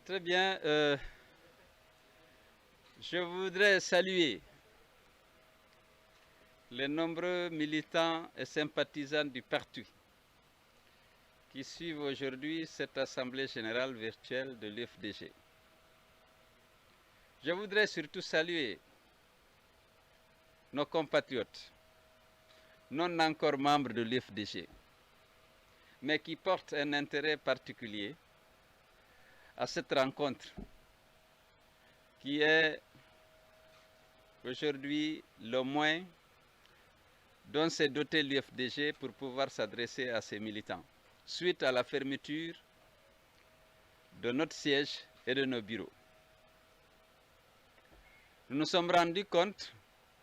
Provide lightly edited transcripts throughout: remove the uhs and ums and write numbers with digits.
Très bien. Je voudrais saluer les nombreux militants et sympathisants du parti qui suivent aujourd'hui cette assemblée générale virtuelle de l'UFDG. Je voudrais surtout saluer nos compatriotes, non encore membres de l'UFDG, mais qui portent un intérêt particulier à cette rencontre qui est aujourd'hui le moyen dont s'est doté l'UFDG pour pouvoir s'adresser à ses militants, suite à la fermeture de notre siège et de nos bureaux. Nous nous sommes rendus compte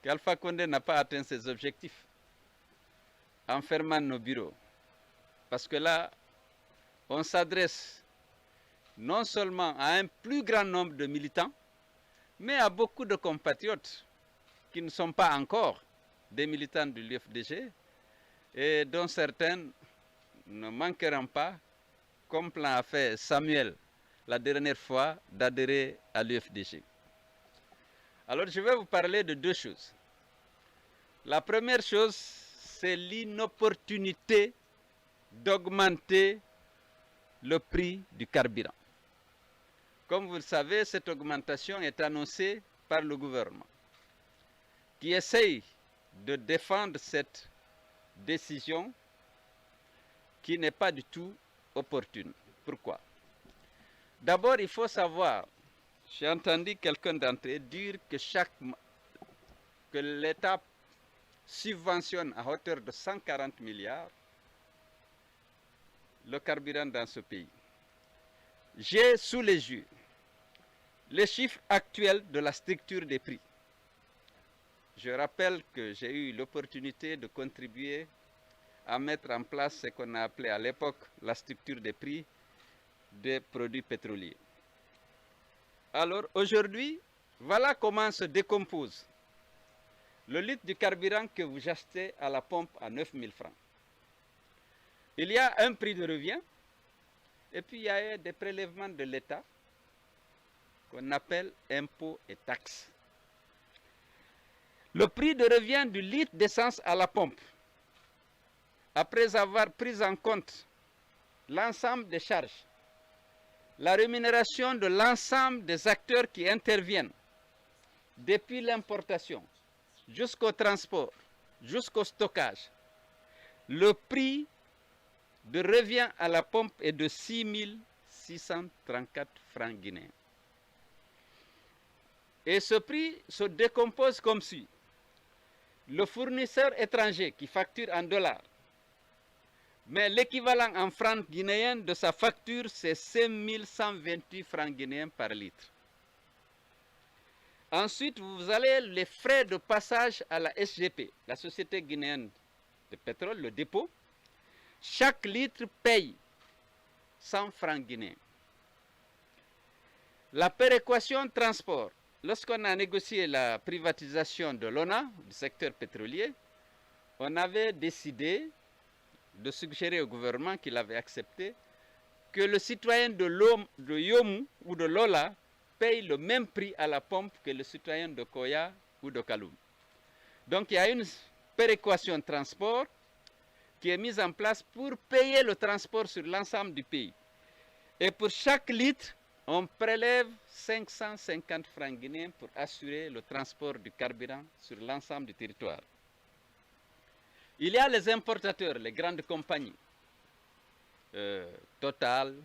qu'Alpha Condé n'a pas atteint ses objectifs en fermant nos bureaux. Parce que là, on s'adresse non seulement à un plus grand nombre de militants, mais à beaucoup de compatriotes qui ne sont pas encore des militants de l'UFDG et dont certains ne manqueront pas, comme l'a fait Samuel la dernière fois, d'adhérer à l'UFDG. Alors je vais vous parler de deux choses. La première chose, c'est l'inopportunité d'augmenter le prix du carburant. Comme vous le savez, cette augmentation est annoncée par le gouvernement, qui essaye de défendre cette décision qui n'est pas du tout opportune. Pourquoi? D'abord, il faut savoir, j'ai entendu quelqu'un d'entre eux dire que l'État subventionne à hauteur de 140 milliards le carburant dans ce pays. J'ai sous les yeux les chiffres actuels de la structure des prix. Je rappelle que j'ai eu l'opportunité de contribuer à mettre en place ce qu'on a appelé à l'époque la structure des prix des produits pétroliers. Alors aujourd'hui, voilà comment se décompose le litre du carburant que vous achetez à la pompe à 9 000 francs. Il y a un prix de revient et puis il y a des prélèvements de l'État qu'on appelle impôts et taxes. Le prix de revient du litre d'essence à la pompe, après avoir pris en compte l'ensemble des charges, la rémunération de l'ensemble des acteurs qui interviennent, depuis l'importation jusqu'au transport, jusqu'au stockage, le prix de revient à la pompe est de 6 634 francs guinéens. Et ce prix se décompose comme suit. Le fournisseur étranger qui facture en dollars, mais l'équivalent en francs guinéens de sa facture, c'est 5 128 francs guinéens par litre. Ensuite, vous avez les frais de passage à la SGP, la Société guinéenne de pétrole, le dépôt. Chaque litre paye 100 francs guinéens. La péréquation transport. Lorsqu'on a négocié la privatisation de l'ONA, du secteur pétrolier, on avait décidé de suggérer au gouvernement, qu'il avait accepté, que le citoyen de Yomu ou de Lola paye le même prix à la pompe que le citoyen de Koya ou de Kaloum. Donc il y a une péréquation transport qui est mise en place pour payer le transport sur l'ensemble du pays. Et pour chaque litre, on prélève 550 francs guinéens pour assurer le transport du carburant sur l'ensemble du territoire. Il y a les importateurs, les grandes compagnies, Total,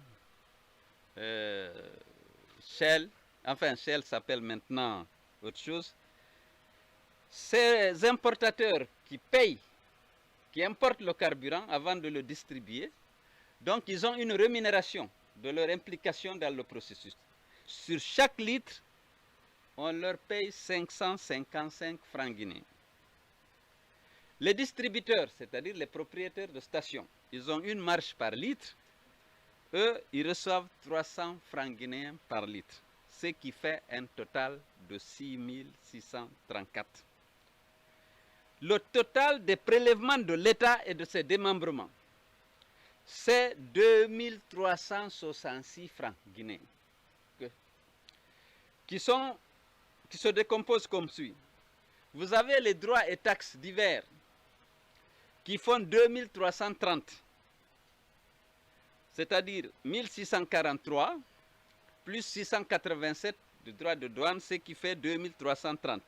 Shell, enfin Shell s'appelle maintenant autre chose. Ces importateurs qui payent, qui importent le carburant avant de le distribuer, donc ils ont une rémunération de leur implication dans le processus. Sur chaque litre, on leur paye 555 francs guinéens. Les distributeurs, c'est-à-dire les propriétaires de stations, ils ont une marge par litre. Eux, ils reçoivent 300 francs guinéens par litre, ce qui fait un total de 6 634. Le total des prélèvements de l'État et de ses démembrements, c'est 2 366 francs guinéens. qui se décomposent comme suit. Vous avez les droits et taxes divers qui font 2330, c'est-à-dire 1643 plus 687 de droits de douane, ce qui fait 2330.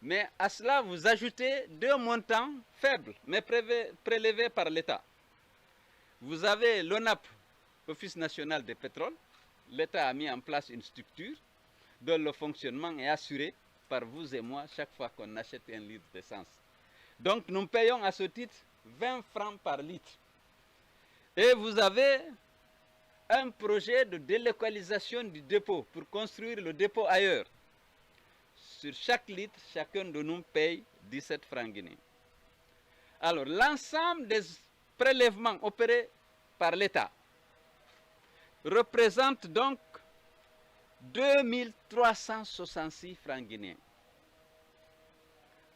Mais à cela, vous ajoutez deux montants faibles, mais prélevés par l'État. Vous avez l'ONAP, Office national des pétroles. L'État a mis en place une structure dont le fonctionnement est assuré par vous et moi chaque fois qu'on achète un litre d'essence. Donc nous payons à ce titre 20 francs par litre. Et vous avez un projet de délocalisation du dépôt pour construire le dépôt ailleurs. Sur chaque litre, chacun de nous paye 17 francs guinéens. Alors l'ensemble des prélèvements opérés par l'État représente donc 2366 francs guinéens.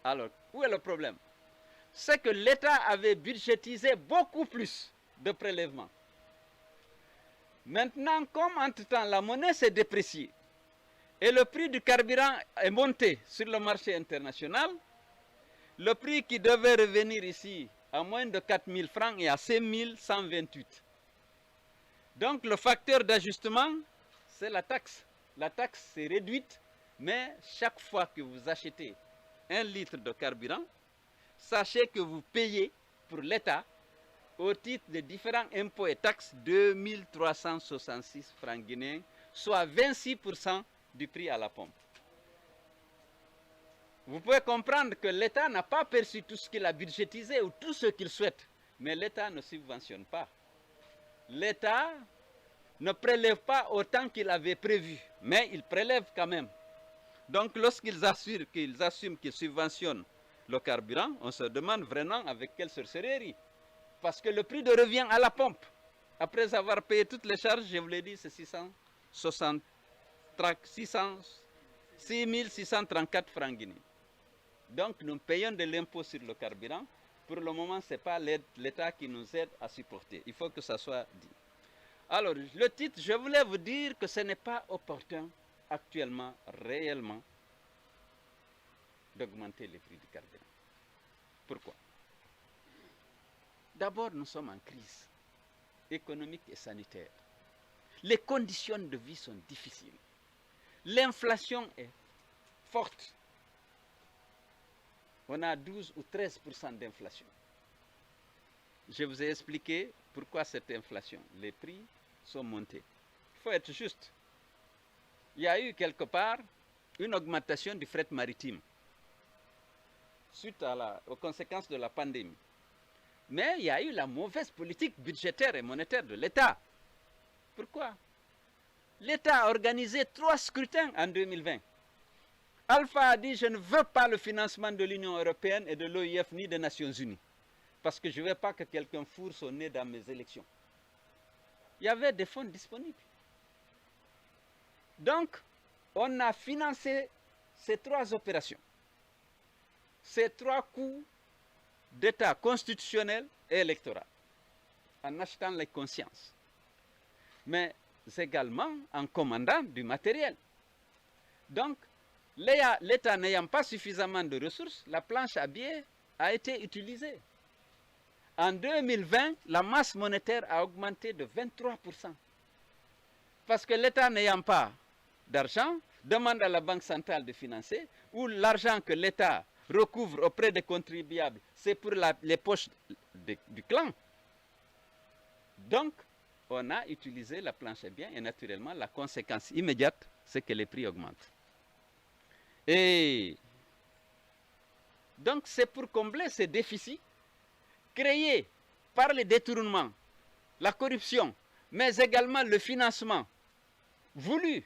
Alors, où est le problème? C'est que l'État avait budgétisé beaucoup plus de prélèvements. Maintenant, comme entre-temps la monnaie s'est dépréciée et le prix du carburant est monté sur le marché international, le prix qui devait revenir ici à moins de 4000 francs est à 5128. Donc le facteur d'ajustement, c'est la taxe. La taxe s'est réduite, mais chaque fois que vous achetez un litre de carburant, sachez que vous payez pour l'État, au titre des différents impôts et taxes, 2366 francs guinéens, soit 26% du prix à la pompe. Vous pouvez comprendre que l'État n'a pas perçu tout ce qu'il a budgétisé ou tout ce qu'il souhaite, mais l'État ne subventionne pas. L'État ne prélève pas autant qu'il avait prévu, mais il prélève quand même. Donc lorsqu'ils assument qu'ils subventionnent le carburant, on se demande vraiment avec quelle sorcellerie. Parce que le prix de revient à la pompe, après avoir payé toutes les charges, je vous l'ai dit, c'est 6634 francs guinéens. Donc nous payons de l'impôt sur le carburant. Pour le moment, ce n'est pas l'État qui nous aide à supporter. Il faut que ça soit dit. Alors, le titre, je voulais vous dire que ce n'est pas opportun actuellement, réellement, d'augmenter les prix du carburant. Pourquoi? D'abord, nous sommes en crise économique et sanitaire. Les conditions de vie sont difficiles. L'inflation est forte. On a 12 ou 13% d'inflation. Je vous ai expliqué pourquoi cette inflation. Les prix sont montés. Il faut être juste. Il y a eu quelque part une augmentation du fret maritime suite aux conséquences de la pandémie. Mais il y a eu la mauvaise politique budgétaire et monétaire de l'État. Pourquoi? L'État a organisé 3 scrutins en 2020. Alpha a dit, je ne veux pas le financement de l'Union européenne et de l'OIF ni des Nations Unies. Parce que je ne veux pas que quelqu'un fourre son nez dans mes élections. Il y avait des fonds disponibles. Donc, on a financé ces 3 opérations. Ces 3 coups d'État constitutionnel et électoral. En achetant les consciences. Mais également en commandant du matériel. Donc, l'État n'ayant pas suffisamment de ressources, la planche à billets a été utilisée. En 2020, la masse monétaire a augmenté de 23%. Parce que l'État n'ayant pas d'argent, demande à la Banque centrale de financer, ou l'argent que l'État recouvre auprès des contribuables, c'est pour les poches du clan. Donc, on a utilisé la planche à billets et naturellement, la conséquence immédiate, c'est que les prix augmentent. Et donc, c'est pour combler ces déficits créés par les détournements, la corruption, mais également le financement voulu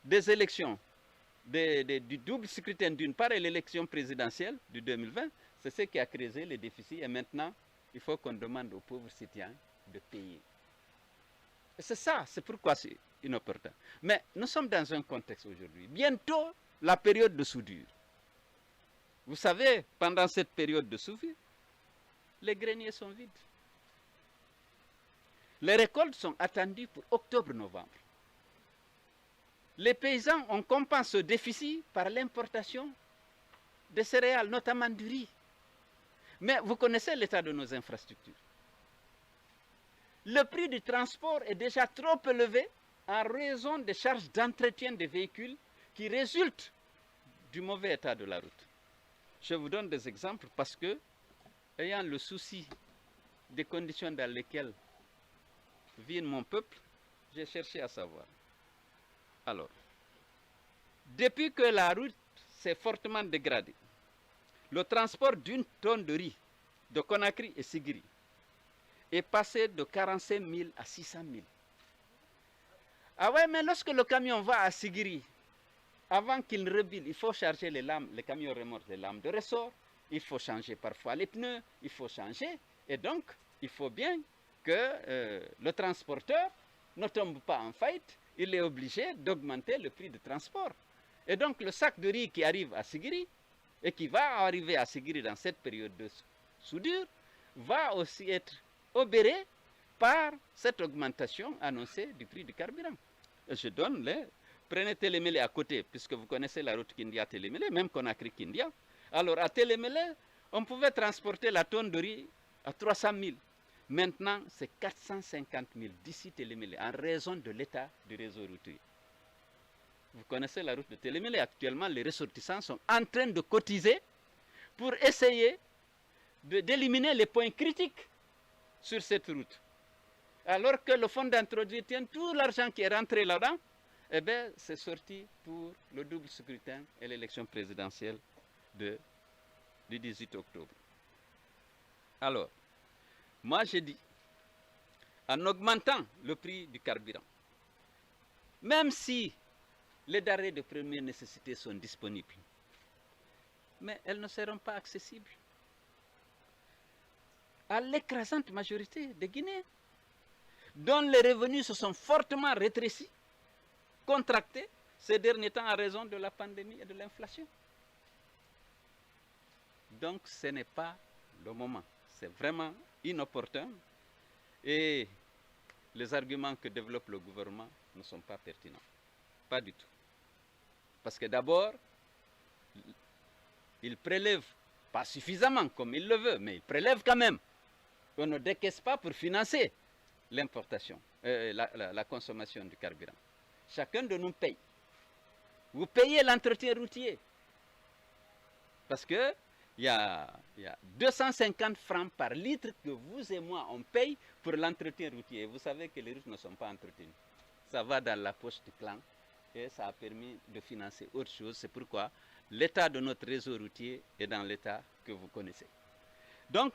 des élections, du double scrutin d'une part et l'élection présidentielle de 2020, c'est ce qui a créé les déficits. Et maintenant, il faut qu'on demande aux pauvres citoyens de payer. Et c'est ça, c'est pourquoi c'est inopportun. Mais nous sommes dans un contexte aujourd'hui. Bientôt, la période de soudure. Vous savez, pendant cette période de soudure, les greniers sont vides. Les récoltes sont attendues pour octobre-novembre. les paysans, on compense ce déficit par l'importation de céréales, notamment du riz. Mais vous connaissez l'état de nos infrastructures. Le prix du transport est déjà trop élevé en raison des charges d'entretien des véhicules qui résultent du mauvais état de la route. Je vous donne des exemples parce que, ayant le souci des conditions dans lesquelles vit mon peuple, j'ai cherché à savoir. Alors, depuis que la route s'est fortement dégradée, le transport d'une tonne de riz de Conakry et Sigiri est passé de 45 000 à 600 000. Ah ouais, mais lorsque le camion va à Sigiri, avant qu'il ne rebille, il faut charger les lames, les camions remorquent les lames de ressort, il faut changer parfois les pneus, il faut changer, et donc il faut bien que le transporteur ne tombe pas en faillite, il est obligé d'augmenter le prix de transport. Et donc le sac de riz qui arrive à Sigiri, et qui va arriver à Sigiri dans cette période de soudure, va aussi être obéré par cette augmentation annoncée du prix du carburant. Je donne les... Prenez Télémélé à côté, puisque vous connaissez la route Kindia-Télémélé, même Conakry-Kindia. Alors à Télémélé, on pouvait transporter la tonne de riz à 300 000. Maintenant, c'est 450 000 d'ici Télémélé, en raison de l'état du réseau routier. Vous connaissez la route de Télémélé. Actuellement, les ressortissants sont en train de cotiser pour essayer d'éliminer les points critiques sur cette route. Alors que le fonds d'entretien, tout l'argent qui est rentré là-dedans, eh bien, c'est sorti pour le double scrutin et l'élection présidentielle du 18 octobre. Alors, moi j'ai dit, en augmentant le prix du carburant, même si les denrées de première nécessité sont disponibles, mais elles ne seront pas accessibles à l'écrasante majorité des Guinéens, dont les revenus se sont fortement rétrécis, contractés ces derniers temps en raison de la pandémie et de l'inflation. Donc ce n'est pas le moment, c'est vraiment inopportun et les arguments que développe le gouvernement ne sont pas pertinents, pas du tout. Parce que d'abord, il prélève, pas suffisamment comme il le veut, mais il prélève quand même. On ne décaisse pas pour financer l'importation, la consommation du carburant. Chacun de nous paye. Vous payez l'entretien routier. Parce qu'il y a 250 francs par litre que vous et moi, on paye pour l'entretien routier. Vous savez que les routes ne sont pas entretenues. Ça va dans la poche du clan et ça a permis de financer autre chose. C'est pourquoi l'état de notre réseau routier est dans l'état que vous connaissez. Donc,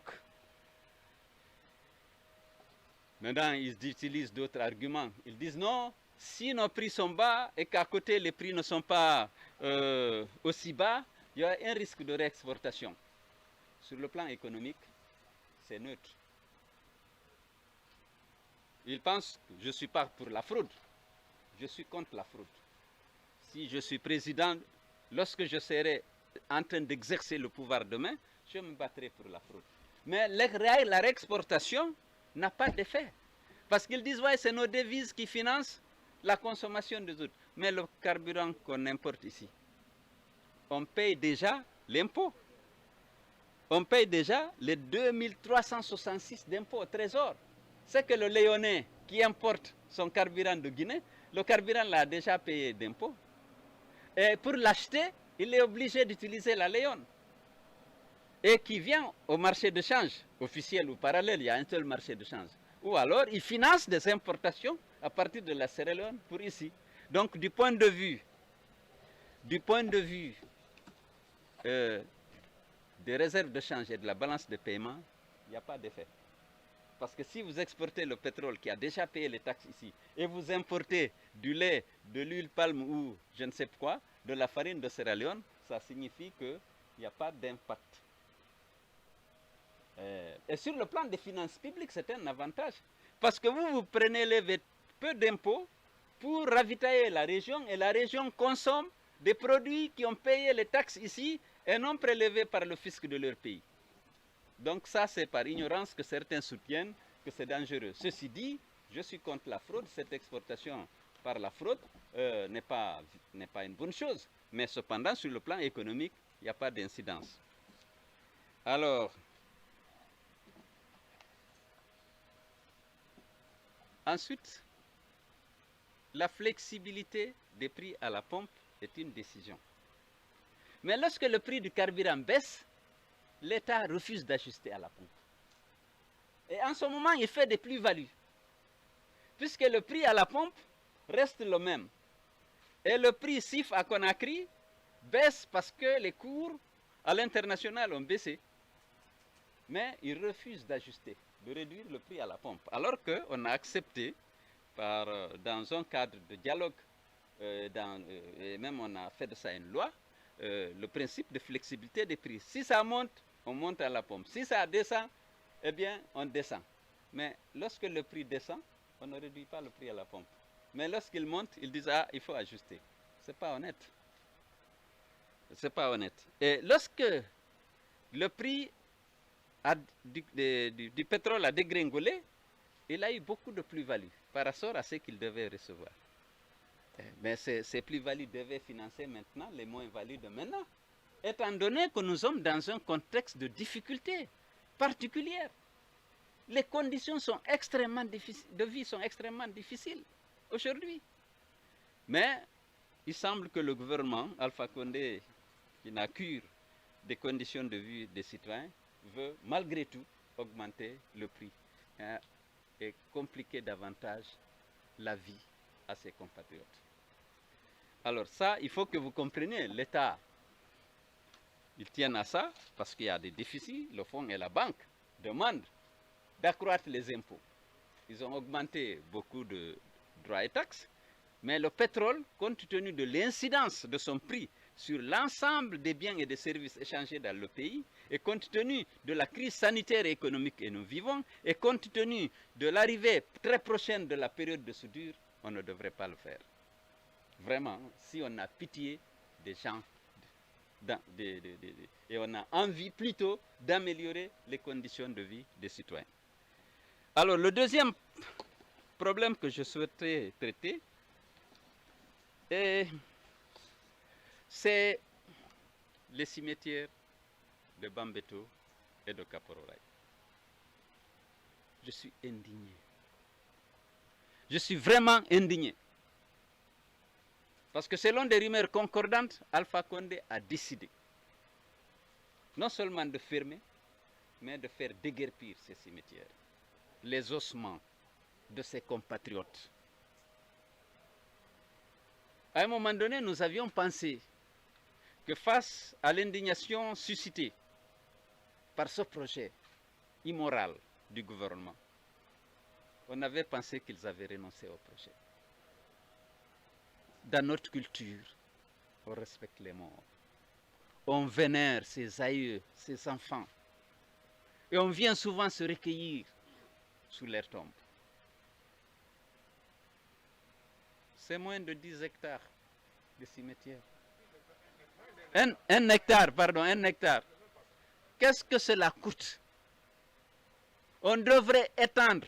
maintenant, ils utilisent d'autres arguments. Ils disent non, si nos prix sont bas et qu'à côté les prix ne sont pas aussi bas, il y a un risque de réexportation. Sur le plan économique, c'est neutre. Ils pensent que je ne suis pas pour la fraude. Je suis contre la fraude. Si je suis président, lorsque je serai en train d'exercer le pouvoir demain, je me battrai pour la fraude. Mais la réexportation n'a pas d'effet. Parce qu'ils disent, ouais, c'est nos devises qui financent la consommation des autres. Mais le carburant qu'on importe ici, on paye déjà l'impôt. On paye déjà les 2366 d'impôts au trésor. C'est que le Léonais qui importe son carburant de Guinée, le carburant l'a déjà payé d'impôts. Et pour l'acheter, il est obligé d'utiliser la Léon. Et qui vient au marché de change, officiel ou parallèle, il y a un seul marché de change. Ou alors, il finance des importations à partir de la Sierra Leone pour ici. Donc, du point de vue des réserves de change et de la balance de paiement, il n'y a pas d'effet. Parce que si vous exportez le pétrole qui a déjà payé les taxes ici et vous importez du lait, de l'huile palme ou je ne sais quoi, de la farine de Sierra Leone, ça signifie qu'il n'y a pas d'impact. Et sur le plan des finances publiques, c'est un avantage. Parce que vous prenez peu d'impôts pour ravitailler la région et la région consomme des produits qui ont payé les taxes ici et non prélevés par le fisc de leur pays. Donc ça, c'est par ignorance que certains soutiennent que c'est dangereux. Ceci dit, je suis contre la fraude. Cette exportation par la fraude n'est pas une bonne chose. Mais cependant, sur le plan économique, il n'y a pas d'incidence. Alors, ensuite, la flexibilité des prix à la pompe est une décision. Mais lorsque le prix du carburant baisse, l'État refuse d'ajuster à la pompe. Et en ce moment, il fait des plus-values. Puisque le prix à la pompe reste le même. Et le prix CIF à Conakry baisse parce que les cours à l'international ont baissé. Mais il refuse d'ajuster, de réduire le prix à la pompe. Alors qu'on a accepté, dans un cadre de dialogue, et même on a fait de ça une loi, le principe de flexibilité des prix. Si ça monte, on monte à la pompe. Si ça descend, eh bien, on descend. Mais lorsque le prix descend, on ne réduit pas le prix à la pompe. Mais lorsqu'il monte, ils disent, ah, il faut ajuster. Ce n'est pas honnête. C'est pas honnête. Et lorsque le prix du pétrole a dégringolé, il a eu beaucoup de plus-values par rapport à ce qu'il devait recevoir. Mais ces plus-values devaient financer maintenant les moins-values de maintenant, étant donné que nous sommes dans un contexte de difficulté particulière. Les conditions sont de vie sont extrêmement difficiles aujourd'hui. Mais il semble que le gouvernement, Alpha Condé, qui n'a cure des conditions de vie des citoyens, veut malgré tout augmenter le prix et compliquer davantage la vie à ses compatriotes. Alors ça, il faut que vous compreniez, l'État, ils tiennent à ça parce qu'il y a des déficits, le fonds et la banque demandent d'accroître les impôts. Ils ont augmenté beaucoup de droits et taxes, mais le pétrole, compte tenu de l'incidence de son prix sur l'ensemble des biens et des services échangés dans le pays, et compte tenu de la crise sanitaire et économique que nous vivons, et compte tenu de l'arrivée très prochaine de la période de soudure, on ne devrait pas le faire. Vraiment, si on a pitié des gens, et on a envie plutôt d'améliorer les conditions de vie des citoyens. Alors, le deuxième problème que je souhaiterais traiter, c'est les cimetières de Bambeto et de Kapororaï. Je suis indigné. Je suis vraiment indigné. Parce que selon des rumeurs concordantes, Alpha Condé a décidé non seulement de fermer, mais de faire déguerpir ces cimetières, les ossements de ses compatriotes. À un moment donné, nous avions pensé que face à l'indignation suscitée par ce projet immoral du gouvernement, on avait pensé qu'ils avaient renoncé au projet. Dans notre culture, on respecte les morts. On vénère ses aïeux, ses enfants. Et on vient souvent se recueillir sous leurs tombes. C'est moins de 10 hectares de cimetière. Un hectare, pardon, un hectare. Qu'est-ce que cela coûte? On devrait étendre,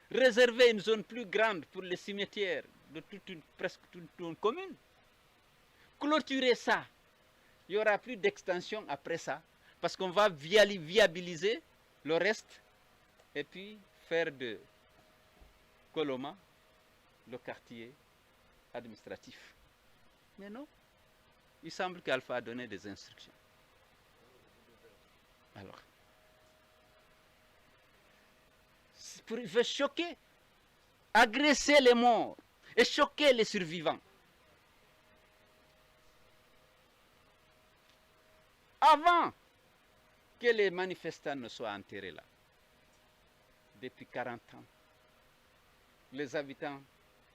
réserver une zone plus grande pour les cimetières de presque toute une commune. Clôturer ça. Il n'y aura plus d'extension après ça, parce qu'on va viabiliser le reste et puis faire de Koloma le quartier administratif. Mais non, il semble qu'Alpha a donné des instructions. Alors, il veut choquer, agresser les morts et choquer les survivants. Avant que les manifestants ne soient enterrés là, depuis 40 ans, les habitants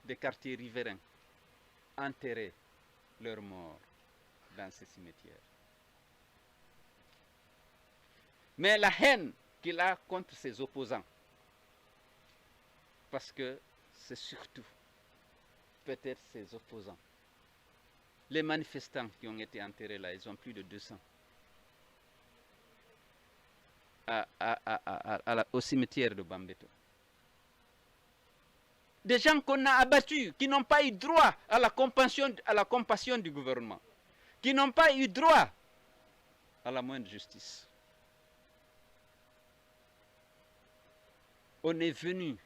des quartiers riverains enterraient leurs morts dans ces cimetières. Mais la haine qu'il a contre ses opposants, parce que c'est surtout peut-être ses opposants. Les manifestants qui ont été enterrés là, ils ont plus de 200. Au cimetière de Bambeto. des gens qu'on a abattus, qui n'ont pas eu droit à la compassion du gouvernement, qui n'ont pas eu droit à la moindre justice. On est venu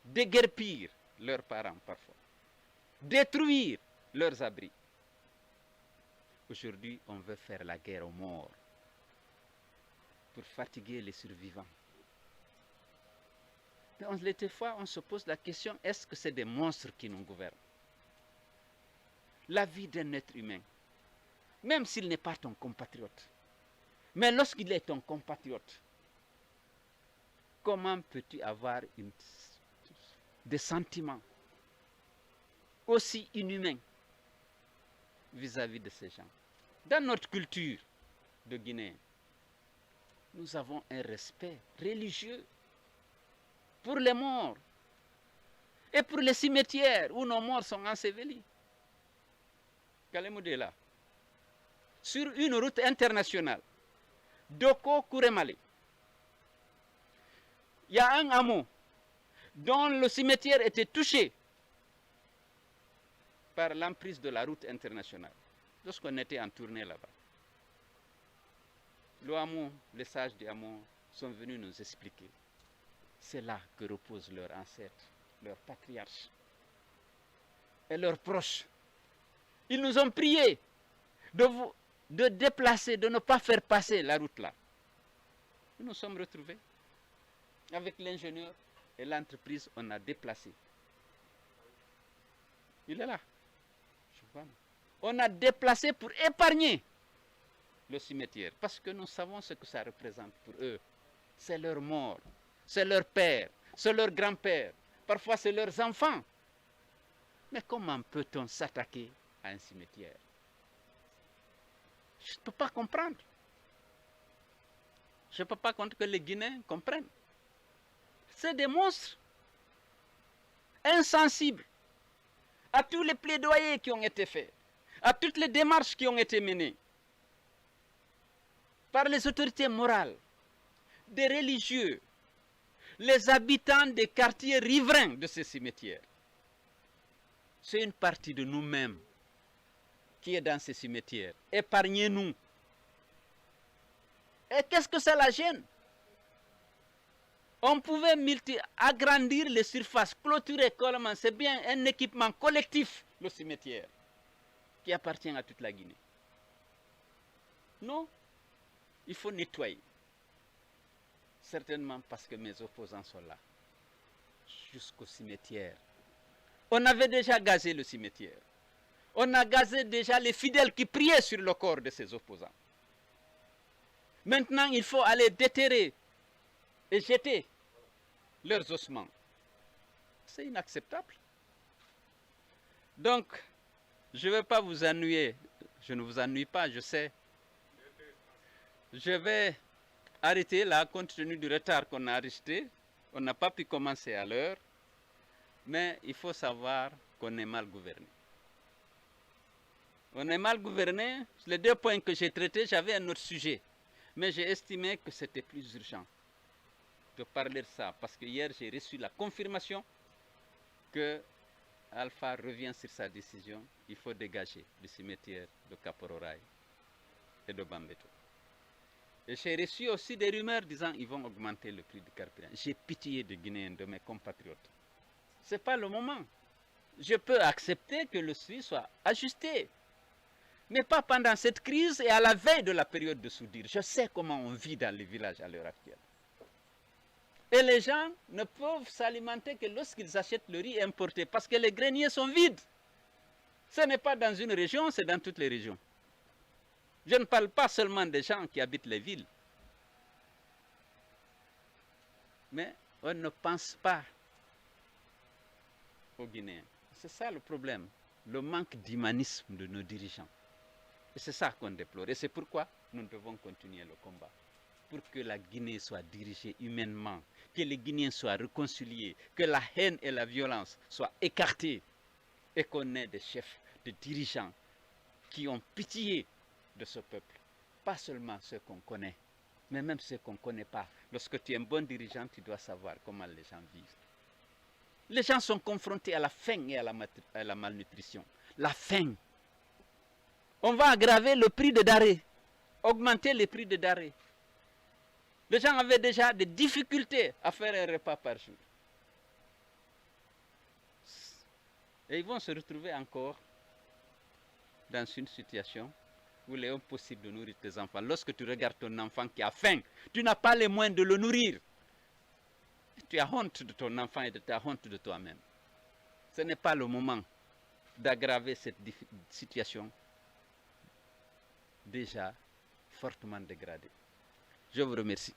déguerpir leurs parents parfois, détruire leurs abris. Aujourd'hui, on veut faire la guerre aux morts pour fatiguer les survivants. Mais des fois, on se pose la question, est-ce que c'est des monstres qui nous gouvernent? La vie d'un être humain, même s'il n'est pas ton compatriote, mais lorsqu'il est ton compatriote, comment peux-tu avoir des sentiments aussi inhumains vis-à-vis de ces gens? Dans notre culture de Guinée, nous avons un respect religieux pour les morts et pour les cimetières où nos morts sont ensevelis. Kalemou est là. Sur une route internationale, Doko-Kouremale, il y a un hameau dont le cimetière était touché par l'emprise de la route internationale lorsqu'on était en tournée là-bas. Le hameau, les sages du hameau sont venus nous expliquer. C'est là que reposent leurs ancêtres, leurs patriarches et leurs proches. Ils nous ont prié de déplacer, de ne pas faire passer la route là. Nous nous sommes retrouvés avec l'ingénieur et l'entreprise, on a déplacé. Il est là. On a déplacé pour épargner le cimetière parce que nous savons ce que ça représente pour eux. C'est leur mort, c'est leur père, c'est leur grand-père, parfois c'est leurs enfants. Mais comment peut-on s'attaquer à un cimetière? Je ne peux pas comprendre. Je ne peux pas comprendre que les Guinéens comprennent. C'est des monstres insensibles à tous les plaidoyers qui ont été faits, à toutes les démarches qui ont été menées par les autorités morales, des religieux, les habitants des quartiers riverains de ces cimetières. C'est une partie de nous-mêmes qui est dans ces cimetières. Épargnez-nous. Et qu'est-ce que ça la gêne? On pouvait agrandir les surfaces, clôturer collement. C'est bien un équipement collectif, le cimetière, qui appartient à toute la Guinée. Non, il faut nettoyer. Certainement parce que mes opposants sont là, jusqu'au cimetière. On avait déjà gazé le cimetière. On a gazé déjà les fidèles qui priaient sur le corps de ses opposants. Maintenant, il faut aller déterrer et jeter leurs ossements. C'est inacceptable. Donc, je ne vais pas vous ennuyer. Je ne vous ennuie pas, je sais. Je vais arrêter là, compte tenu du retard qu'on a enregistré. On n'a pas pu commencer à l'heure. Mais il faut savoir qu'on est mal gouverné. On est mal gouverné. Les deux points que j'ai traités, j'avais un autre sujet. Mais j'ai estimé que c'était plus urgent de parler de ça. Parce que hier, j'ai reçu la confirmation que Alpha revient sur sa décision. Il faut dégager le cimetière de Kapororaï et de Bambeto. Et j'ai reçu aussi des rumeurs disant qu'ils vont augmenter le prix du carburant. J'ai pitié de Guinéens, de mes compatriotes. Ce n'est pas le moment. Je peux accepter que le prix soit ajusté. Mais pas pendant cette crise et à la veille de la période de soudure. Je sais comment on vit dans les villages à l'heure actuelle. Et les gens ne peuvent s'alimenter que lorsqu'ils achètent le riz importé parce que les greniers sont vides. Ce n'est pas dans une région, c'est dans toutes les régions. Je ne parle pas seulement des gens qui habitent les villes. Mais on ne pense pas aux Guinéens. C'est ça le problème, le manque d'humanisme de nos dirigeants. Et c'est ça qu'on déplore. Et c'est pourquoi nous devons continuer le combat. Pour que la Guinée soit dirigée humainement, que les Guinéens soient réconciliés, que la haine et la violence soient écartées et qu'on ait des chefs, des dirigeants qui ont pitié de ce peuple. Pas seulement ceux qu'on connaît, mais même ceux qu'on ne connaît pas. Lorsque tu es un bon dirigeant, tu dois savoir comment les gens vivent. Les gens sont confrontés à la faim et à la malnutrition. La faim. On va aggraver le prix de denrées, augmenter les prix de denrées. Les gens avaient déjà des difficultés à faire un repas par jour. Et ils vont se retrouver encore dans une situation où il est impossible de nourrir tes enfants. Lorsque tu regardes ton enfant qui a faim, tu n'as pas les moyens de le nourrir. Tu as honte de ton enfant et tu as honte de toi-même. Ce n'est pas le moment d'aggraver cette situation déjà fortement dégradée. Je vous remercie.